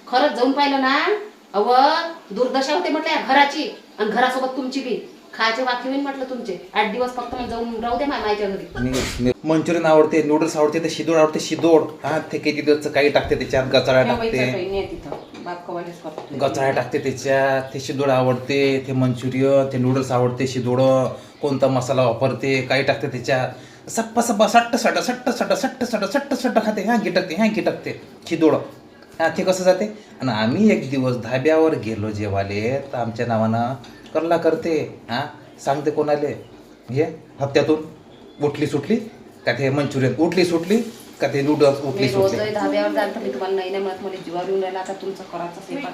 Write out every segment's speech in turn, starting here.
खरंच जाऊन पाहिलं ना, अव दुर्दशा होते म्हटलं या घराची आणि घरासोबत तुमची बी. खायचे वाकी होईन म्हटलं तुमचे. 8 दिवस फक्त मला जाऊन राहू दे मायच्या घरी. मंचुरियन आवडते, नूडल्स आवडते, ते शिदोड आवडते, शिदोड. हा ते किती दिवस काही टाकते त्याच्यात, गचाळा टाकते, गचाळा टाकते त्याच्यात. ते शिदोड आवडते, ते मंचुरियन, ते नूडल्स आवडते, शिदोड. कोणता मसाला वापरते, काही टाकते त्याच्यात. सप्पा सप्पा सट्ट सट सट्ट सट सट्ट सट सट्ट सट्ट खाते. ह्या गिटकते, ह्या गिटकते शिदोड. हा ते कसं जाते. आणि आम्ही एक दिवस धाब्यावर गेलो जेवाले, तर आमच्या नावानं करला करते. हा सांगते कोणाले, हे हप्त्यातून उठली सुटली का ते मंचुरियन, उठली सुटली का ते नूडल्स, उठली सुटली. रोज धाब्यावर जाल तर मी तुम्हाला नाही नाही म्हणत, मला जीवावर येऊन राहिला आता तुमचं करायचं स्वयंपाक.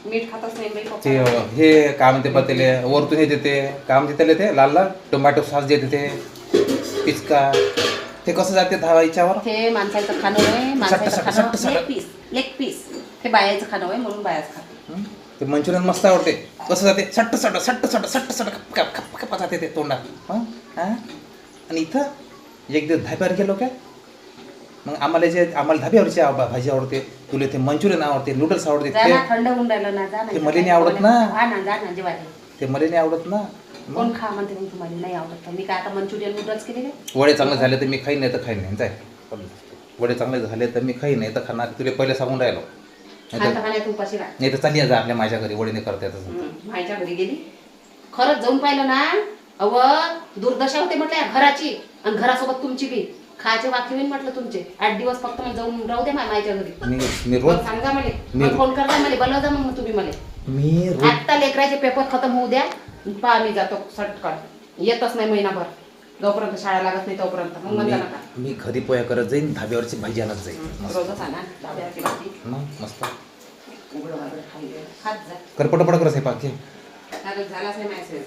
मीठ खातच नाही बाई ते पप्पा. हे काय म्हणते बा त्याले, वरतून हे देते, काय म्हणते त्याला, ते लाल लाल टोमॅटो सॉस देते, ते पिचका. ते कसं जाते धावायच्यावर. ते माणसाचं खाणं आहे, माणसाचं खाणं लेग पीस हे बायाचं खाणं आहे, म्हणून बायाच खाते. ते मंचुरियन मस्त आवडते. कसं जाते, सट्ट सट सट्ट सट सट्ट सट खप खप खप जाते ते तोंडात. हां. आणि इथं एक दिवस धाब्यावर गेलो काय, मग आम्हाला धाब्यावरची भाजी आवडते, तुला ते मंचुरियन आवडते, नूडल्स आवडते, थंड होऊन राहिलं ना, जा ते मला नाही आवडत ना. हा ना, जा ना जेवायला. ते मला नाही आवडत ना. कोण खा म्हणते मग तुम्हाला नाही आवडत. मी काय आता मंचुरियन नूडल्स केले काय. वडे चांगले झाले तर मी खाईन, नाही तर खाईन नाही. जाय, वडे चांगले झाले तर मी खाईन, नाही तर खाणार. तुला पहिले सांगून राहिलो. खाण्यात उपाशी राहा. नाही तर चालली जा आपल्या माझ्या घरी, वडे नाही करता येत. माझ्या घरी गेली, खरंच जाऊन पाहिलं ना, अव दुर्दशा होते म्हटलं या घराची आणि घरासोबत तुमची बी. खायचे वाकी होईन म्हटलं तुमचे. 8 दिवस फक्त मला जाऊन राहू दे माझ्या घरी. मी रोज सांगा मला, फोन करता मला, बोलवता मग तुम्ही मला. मी आत्ता लेकराचे पेपर खतम होऊ द्या, पहा मी जातो सटकन. येतच नाही महिनाभर, जोपर्यंत शाळा लागत नाही तोपर्यंत. मग म्हणता नका. मी घरी पोया करत जाईन, धाब्यावरची भाजी आणत जाईन. रोजच आणा डाब्याची भाजी, मस्त उघडं वागडं खायला खात जा. करपटपट करत आहे पाकी. झालाच आहे मॅसेज.